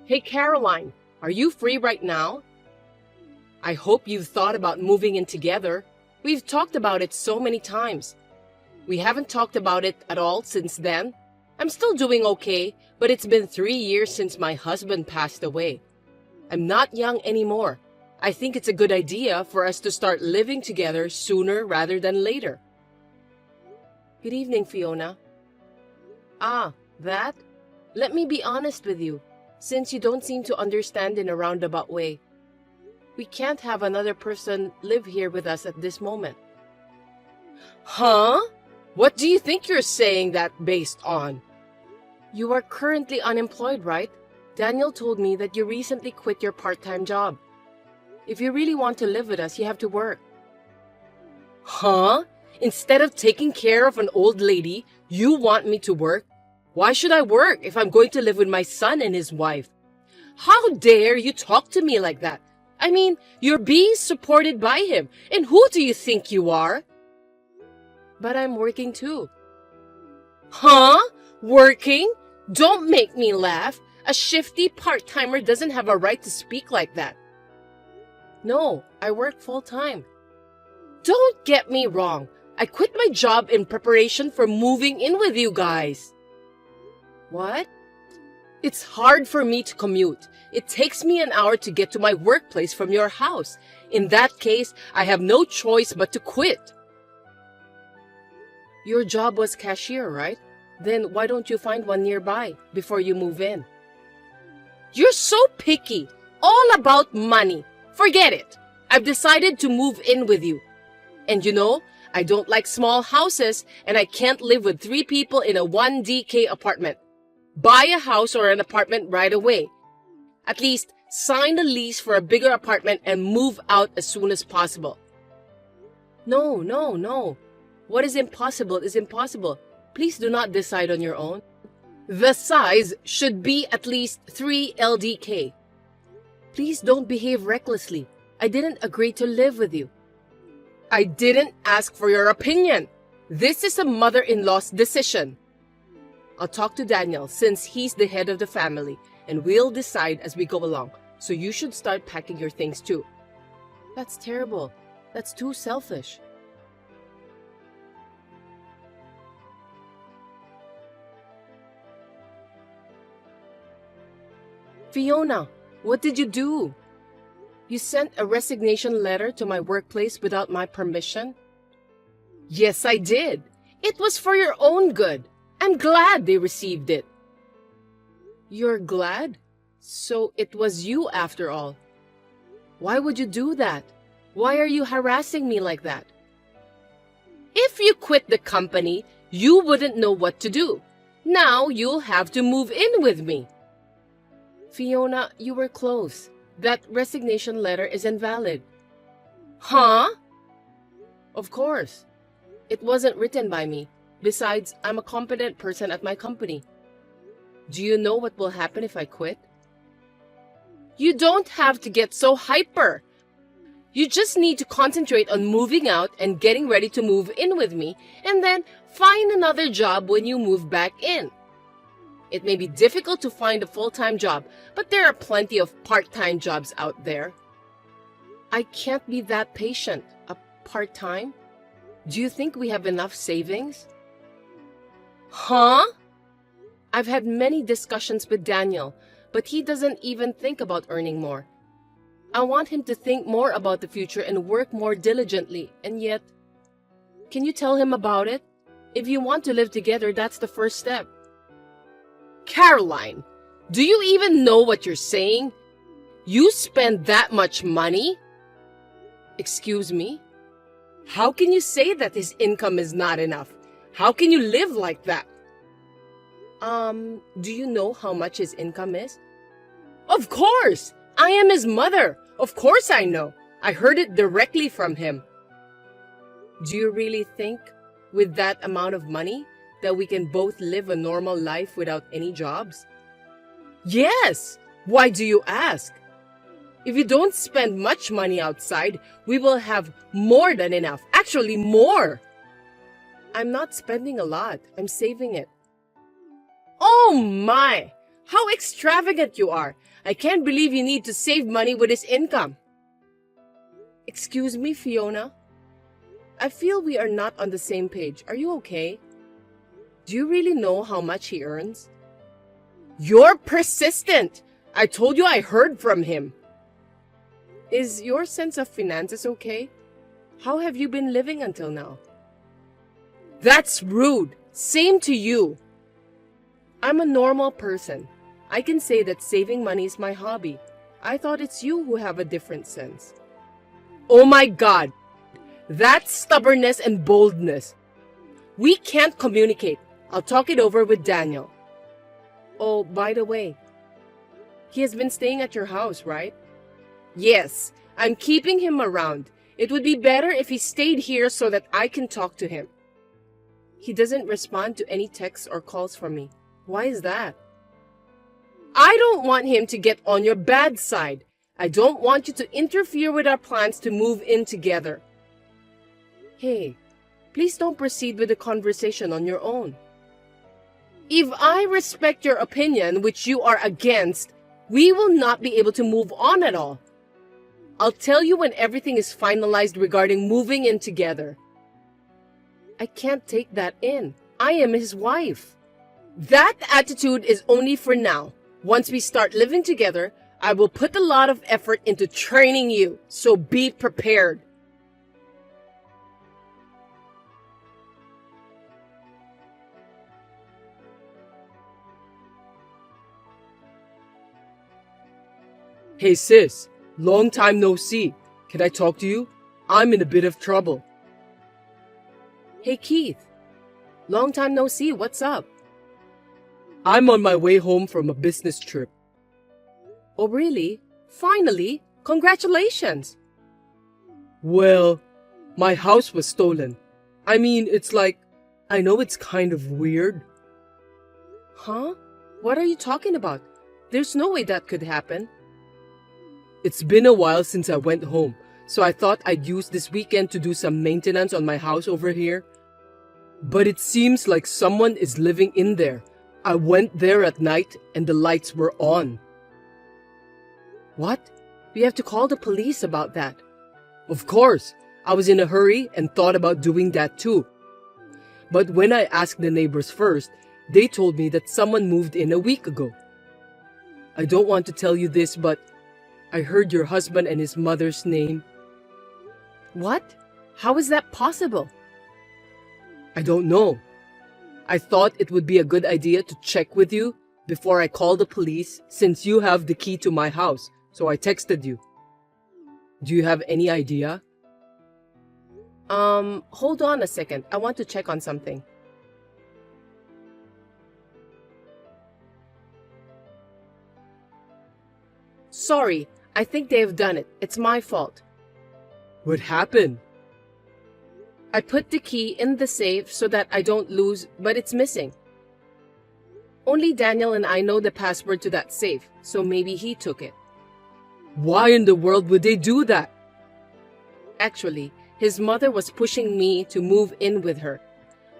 Hey Caroline, are you free right now? I hope you've thought about moving in together. We've talked about it so many times. We haven't talked about it at all since then. I'm still doing okay, but it's been 3 years since my husband passed away. I'm not young anymore. I think it's a good idea for us to start living together sooner rather than later. Good evening, Fiona. Ah, that? Let me be honest with you, since you don't seem to understand in a roundabout way. We can't have another person live here with us at this moment. Huh? What do you think you're saying that based on? You are currently unemployed, right? Daniel told me that you recently quit your part-time job. If you really want to live with us, you have to work. Huh? Instead of taking care of an old lady, you want me to work? Why should I work if I'm going to live with my son and his wife? How dare you talk to me like that? I mean, you're being supported by him, and who do you think you are? But I'm working too. Huh? Working? Don't make me laugh. A shifty part-timer doesn't have a right to speak like that. No, I work full-time. Don't get me wrong. I quit my job in preparation for moving in with you guys. What? It's hard for me to commute. It takes me an hour to get to my workplace from your house. In that case, I have no choice but to quit. Your job was cashier, right? Then why don't you find one nearby before you move in? You're so picky. All about money. Forget it. I've decided to move in with you. And you know, I don't like small houses and I can't live with 3 people in a 1DK apartment. Buy a house or an apartment right away. At least sign a lease for a bigger apartment and move out as soon as possible. No. What is impossible is impossible. Please do not decide on your own. The size should be at least 3 LDK. Please don't behave recklessly. I didn't agree to live with you. I didn't ask for your opinion. This is a mother-in-law's decision. I'll talk to Daniel since he's the head of the family, and we'll decide as we go along. So you should start packing your things too. That's terrible. That's too selfish. Fiona, what did you do? You sent a resignation letter to my workplace without my permission? Yes, I did. It was for your own good. I'm glad they received it. You're glad? So it was you after all. Why would you do that? Why are you harassing me like that? If you quit the company, you wouldn't know what to do. Now you'll have to move in with me. Fiona, you were close. That resignation letter is invalid. Huh? Of course. It wasn't written by me. Besides, I'm a competent person at my company. Do you know what will happen if I quit? You don't have to get so hyper. You just need to concentrate on moving out and getting ready to move in with me, and then find another job when you move back in. It may be difficult to find a full-time job, but there are plenty of part-time jobs out there. I can't be that patient. A part-time? Do you think we have enough savings? Huh? I've had many discussions with Daniel, but he doesn't even think about earning more. I want him to think more about the future and work more diligently, and yet... Can you tell him about it? If you want to live together, that's the first step. Caroline, do you even know what you're saying? You spend that much money? Excuse me? How can you say that his income is not enough? How can you live like that? Do you know how much his income is? Of course! I am his mother. Of course I know. I heard it directly from him. Do you really think, with that amount of money, that we can both live a normal life without any jobs? Yes! Why do you ask? If you don't spend much money outside, we will have more than enough. Actually, more! I'm not spending a lot. I'm saving it. Oh my! How extravagant you are! I can't believe you need to save money with his income. Excuse me, Fiona? I feel we are not on the same page. Are you okay? Do you really know how much he earns? You're persistent! I told you I heard from him. Is your sense of finances okay? How have you been living until now? That's rude. Same to you. I'm a normal person. I can say that saving money is my hobby. I thought it's you who have a different sense. Oh my God! That's stubbornness and boldness. We can't communicate. I'll talk it over with Daniel. Oh, by the way, he has been staying at your house, right? Yes, I'm keeping him around. It would be better if he stayed here so that I can talk to him. He doesn't respond to any texts or calls from me. Why is that? I don't want him to get on your bad side. I don't want you to interfere with our plans to move in together. Hey, please don't proceed with the conversation on your own. If I respect your opinion, which you are against, we will not be able to move on at all. I'll tell you when everything is finalized regarding moving in together. I can't take that in. I am his wife. That attitude is only for now. Once we start living together, I will put a lot of effort into training you, so be prepared. Hey sis, long time no see. Can I talk to you? I'm in a bit of trouble. Hey Keith, long time no see. What's up? I'm on my way home from a business trip. Oh really? Finally? Congratulations! Well, my house was stolen. I mean, it's like, I know it's kind of weird. Huh? What are you talking about? There's no way that could happen. It's been a while since I went home, so I thought I'd use this weekend to do some maintenance on my house over here. But it seems like someone is living in there. I went there at night and the lights were on. What? We have to call the police about that. Of course, I was in a hurry and thought about doing that too. But when I asked the neighbors first, they told me that someone moved in a week ago. I don't want to tell you this, but I heard your husband and his mother's name. What? How is that possible? I don't know. I thought it would be a good idea to check with you before I call the police since you have the key to my house, so I texted you. Do you have any idea? Hold on a second. I want to check on something. Sorry, I think they have done it. It's my fault. What happened? I put the key in the safe so that I don't lose, but it's missing. Only Daniel and I know the password to that safe, so maybe he took it. Why in the world would they do that? Actually, his mother was pushing me to move in with her,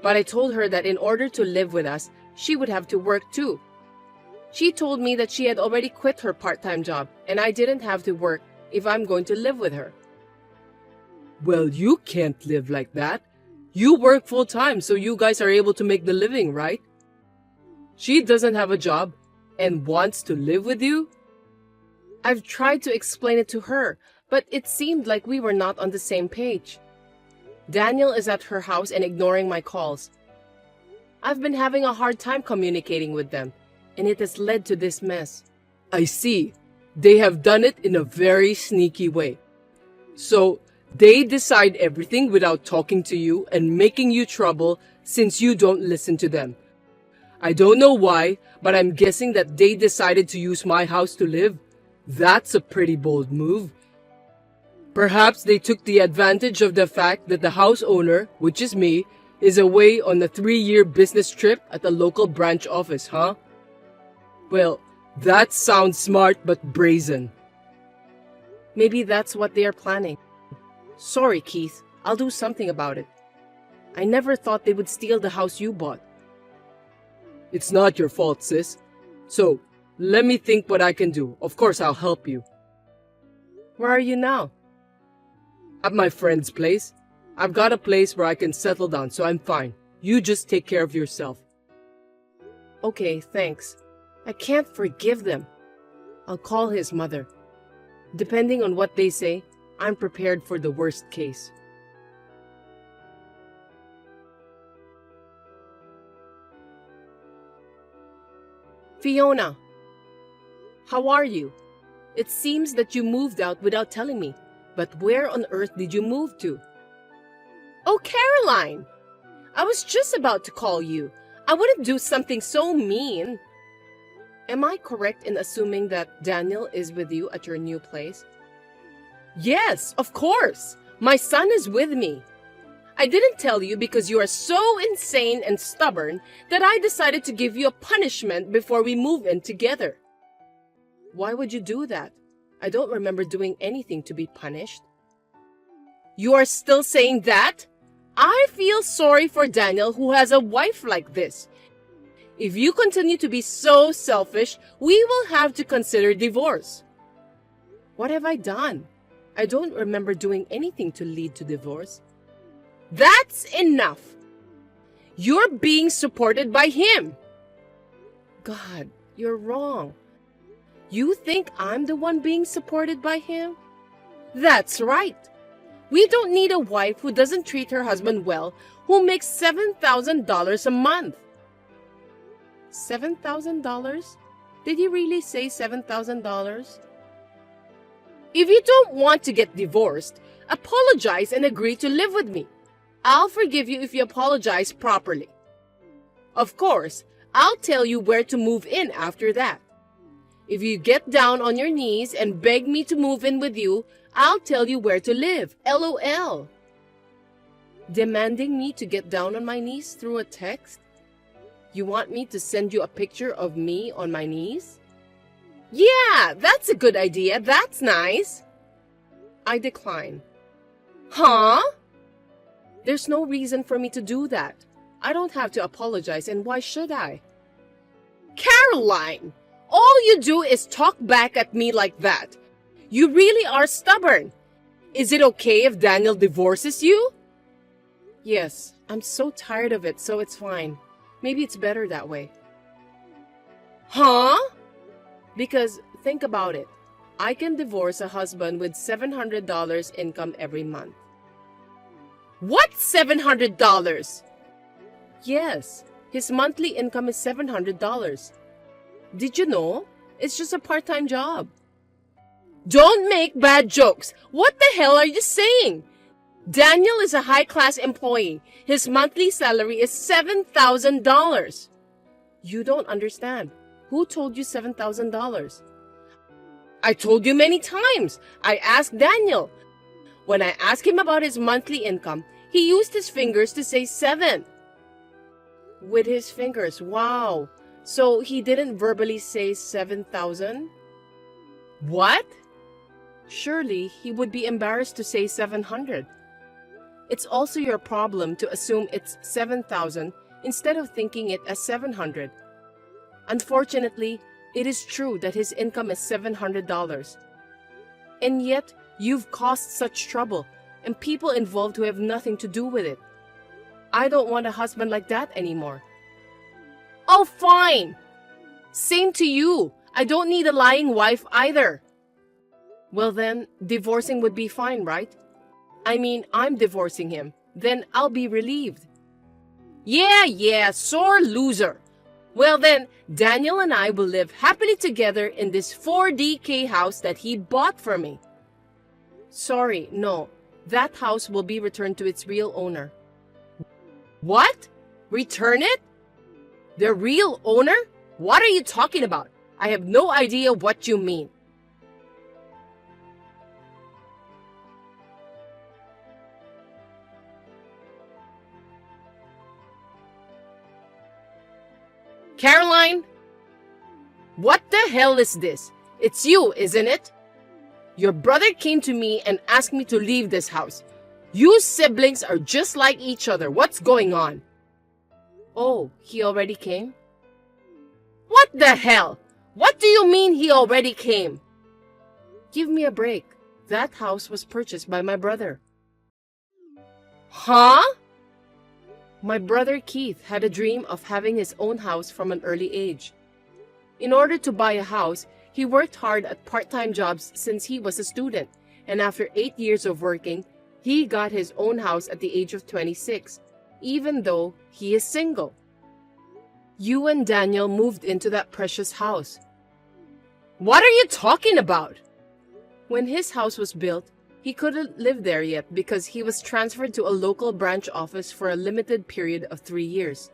but I told her that in order to live with us, she would have to work too. She told me that she had already quit her part-time job and I didn't have to work if I'm going to live with her. Well, you can't live like that. You work full-time so you guys are able to make the living, right? She doesn't have a job and wants to live with you? I've tried to explain it to her, but it seemed like we were not on the same page. Daniel is at her house and ignoring my calls. I've been having a hard time communicating with them, and it has led to this mess. I see. They have done it in a very sneaky way. So, they decide everything without talking to you and making you trouble since you don't listen to them. I don't know why, but I'm guessing that they decided to use my house to live. That's a pretty bold move. Perhaps they took the advantage of the fact that the house owner, which is me, is away on a 3-year business trip at the local branch office, huh? Well, that sounds smart but brazen. Maybe that's what they are planning. Sorry, Keith. I'll do something about it. I never thought they would steal the house you bought. It's not your fault, sis. So, Let me think what I can do. Of course, I'll help you. Where are you now? At my friend's place. I've got a place where I can settle down, so I'm fine. You just take care of yourself. Okay, thanks. I can't forgive them. I'll call his mother. Depending on what they say, I'm prepared for the worst case. Fiona, how are you? It seems that you moved out without telling me, but where on earth did you move to? Oh, Caroline! I was just about to call you. I wouldn't do something so mean. Am I correct in assuming that Daniel is with you at your new place? Yes, of course. My son is with me. I didn't tell you because you are so insane and stubborn that I decided to give you a punishment before we move in together. Why would you do that? I don't remember doing anything to be punished. You are still saying that? I feel sorry for Daniel who has a wife like this. If you continue to be so selfish, we will have to consider divorce. What have I done? I don't remember doing anything to lead to divorce. That's enough. You're being supported by him. God, you're wrong. You think I'm the one being supported by him? That's right. We don't need a wife who doesn't treat her husband well, who makes $7,000 a month. $7,000? Did he really say $7,000? If you don't want to get divorced, apologize and agree to live with me. I'll forgive you if you apologize properly. Of course, I'll tell you where to move in after that. If you get down on your knees and beg me to move in with you, I'll tell you where to live. LOL. Demanding me to get down on my knees through a text? You want me to send you a picture of me on my knees? Yeah, that's a good idea. That's nice. I decline. Huh? There's no reason for me to do that. I don't have to apologize, and why should I? Caroline, all you do is talk back at me like that. You really are stubborn. Is it okay if Daniel divorces you? Yes, I'm so tired of it, so it's fine. Maybe it's better that way. Huh? Because think about it. I can divorce a husband with $700 income every month. What $700? Yes, his monthly income is $700. Did you know? It's just a part-time job. Don't make bad jokes. What the hell are you saying? Daniel is a high-class employee. His monthly salary is $7,000. You don't understand. Who told you $7,000? I told you many times. I asked Daniel. When I asked him about his monthly income, he used his fingers to say 7. With his fingers, wow. So he didn't verbally say 7,000? What? Surely he would be embarrassed to say 700. It's also your problem to assume it's 7,000 instead of thinking it as 700. Unfortunately, it is true that his income is $700. And yet, you've caused such trouble and people involved who have nothing to do with it. I don't want a husband like that anymore. Oh, fine. Same to you. I don't need a lying wife either. Well then, divorcing would be fine, right? I mean, I'm divorcing him. Then I'll be relieved. Yeah, sore loser. Well then, Daniel and I will live happily together in this 4DK house that he bought for me. Sorry, no. That house will be returned to its real owner. What? Return it? The real owner? What are you talking about? I have no idea what you mean. Caroline? What the hell is this? It's you, isn't it? Your brother came to me and asked me to leave this house. You siblings are just like each other. What's going on? Oh, he already came? What the hell? What do you mean he already came? Give me a break. That house was purchased by my brother. Huh? My brother Keith had a dream of having his own house from an early age. In order to buy a house, he worked hard at part-time jobs since he was a student, and after 8 years of working, he got his own house at the age of 26, even though he is single. You and Daniel moved into that precious house. What are you talking about? When his house was built, he couldn't live there yet because he was transferred to a local branch office for a limited period of 3 years.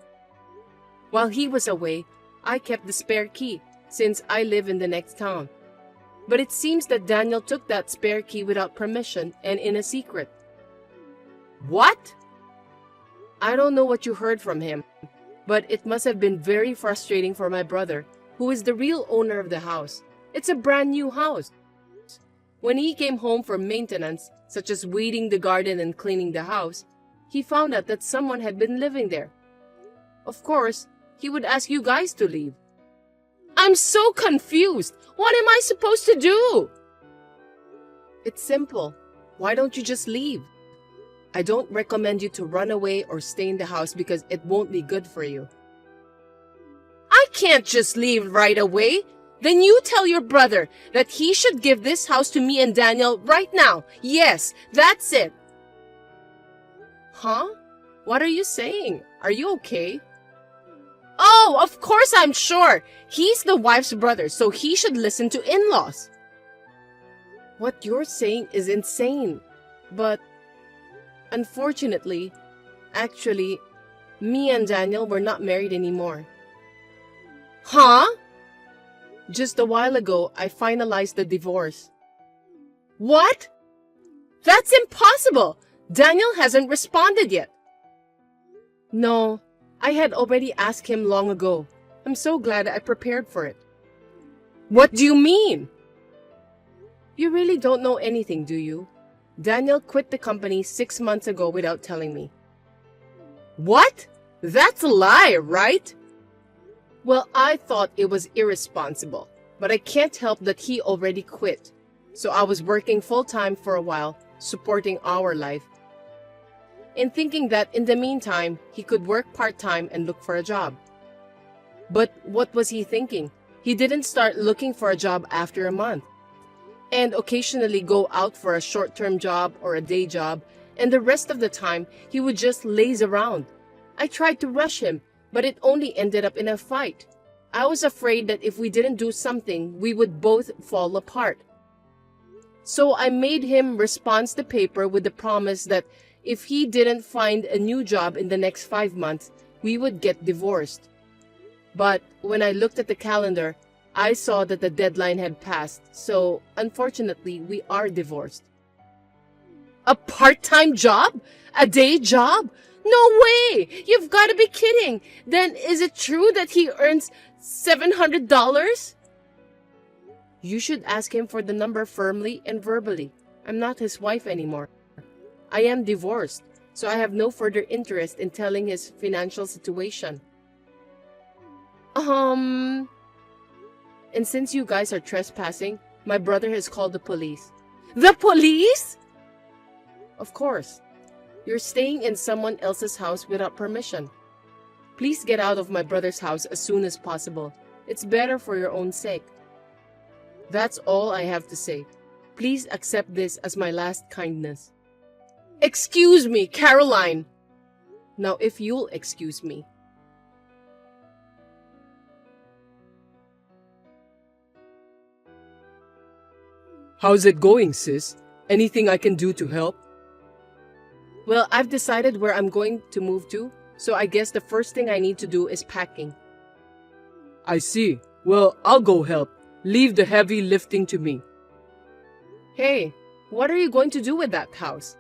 While he was away, I kept the spare key since I live in the next town. But it seems that Daniel took that spare key without permission and in a secret. What? I don't know what you heard from him, but it must have been very frustrating for my brother, who is the real owner of the house. It's a brand new house. When he came home from maintenance, such as weeding the garden and cleaning the house, he found out that someone had been living there. Of course, he would ask you guys to leave. I'm so confused. What am I supposed to do? It's simple. Why don't you just leave? I don't recommend you to run away or stay in the house because it won't be good for you. I can't just leave right away. Then you tell your brother that he should give this house to me and Daniel right now. Yes, that's it. Huh? What are you saying? Are you okay? Oh, of course I'm sure. He's the wife's brother, so he should listen to in-laws. What you're saying is insane. But unfortunately, actually, me and Daniel were not married anymore. Huh? Just a while ago, I finalized the divorce. What? That's impossible! Daniel hasn't responded yet. No, I had already asked him long ago. I'm so glad I prepared for it. What do you mean? You really don't know anything, do you? Daniel quit the company 6 months ago without telling me. What? That's a lie, right? Well, I thought it was irresponsible, but I can't help that he already quit. So I was working full-time for a while, supporting our life, and thinking that in the meantime, he could work part-time and look for a job. But what was he thinking? He didn't start looking for a job after a month, and occasionally go out for a short-term job or a day job, and the rest of the time, he would just laze around. I tried to rush him, but it only ended up in a fight. I was afraid that if we didn't do something, we would both fall apart. So I made him respond the paper with the promise that if he didn't find a new job in the next 5 months, we would get divorced. But when I looked at the calendar, I saw that the deadline had passed, so unfortunately, we are divorced. A part-time job? A day job? No way! You've got to be kidding! Then is it true that he earns $700? You should ask him for the number firmly and verbally. I'm not his wife anymore. I am divorced, so I have no further interest in telling his financial situation. And since you guys are trespassing, my brother has called the police. The police? Of course. You're staying in someone else's house without permission. Please get out of my brother's house as soon as possible. It's better for your own sake. That's all I have to say. Please accept this as my last kindness. Excuse me, Caroline! Now, if you'll excuse me. How's it going, sis? Anything I can do to help? Well, I've decided where I'm going to move to, so I guess the first thing I need to do is packing. I see. Well, I'll go help. Leave the heavy lifting to me. Hey, what are you going to do with that house?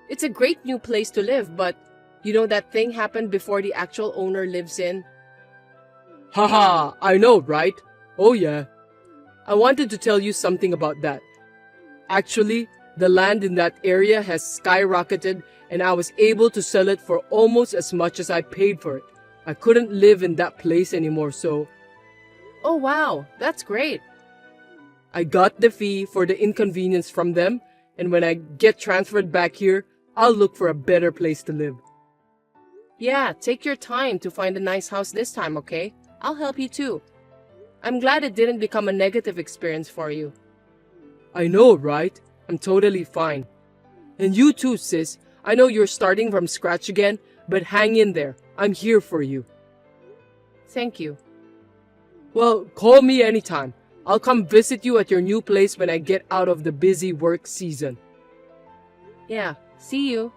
It's a great new place to live, but you know that thing happened before the actual owner lives in? Haha, I know, right? Oh yeah. I wanted to tell you something about that. Actually, the land in that area has skyrocketed and I was able to sell it for almost as much as I paid for it. I couldn't live in that place anymore, so... Oh wow, that's great. I got the fee for the inconvenience from them, and when I get transferred back here, I'll look for a better place to live. Yeah, take your time to find a nice house this time, okay? I'll help you too. I'm glad it didn't become a negative experience for you. I know, right? I'm totally fine. And you too, sis. I know you're starting from scratch again, but hang in there. I'm here for you. Thank you. Well, call me anytime. I'll come visit you at your new place when I get out of the busy work season. Yeah, see you.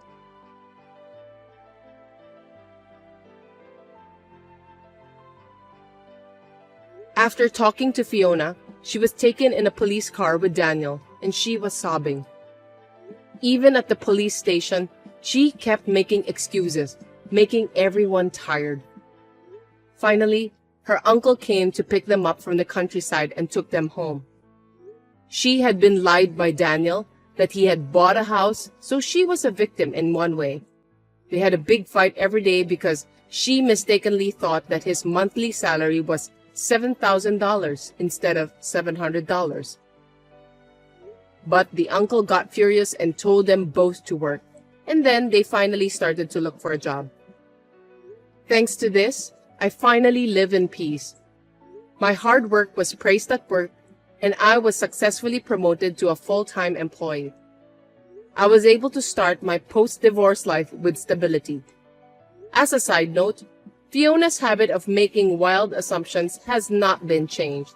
After talking to Fiona, she was taken in a police car with Daniel, and she was sobbing. Even at the police station, she kept making excuses, making everyone tired. Finally, her uncle came to pick them up from the countryside and took them home. She had been lied by Daniel that he had bought a house, so she was a victim in one way. They had a big fight every day because she mistakenly thought that his monthly salary was $7,000 instead of $700. But the uncle got furious and told them both to work, and then they finally started to look for a job. Thanks to this, I finally live in peace. My hard work was praised at work, and I was successfully promoted to a full-time employee. I was able to start my post-divorce life with stability. As a side note, Fiona's habit of making wild assumptions has not been changed.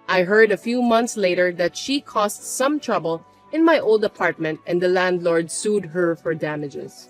I heard a few months later that she caused some trouble in my old apartment and the landlord sued her for damages.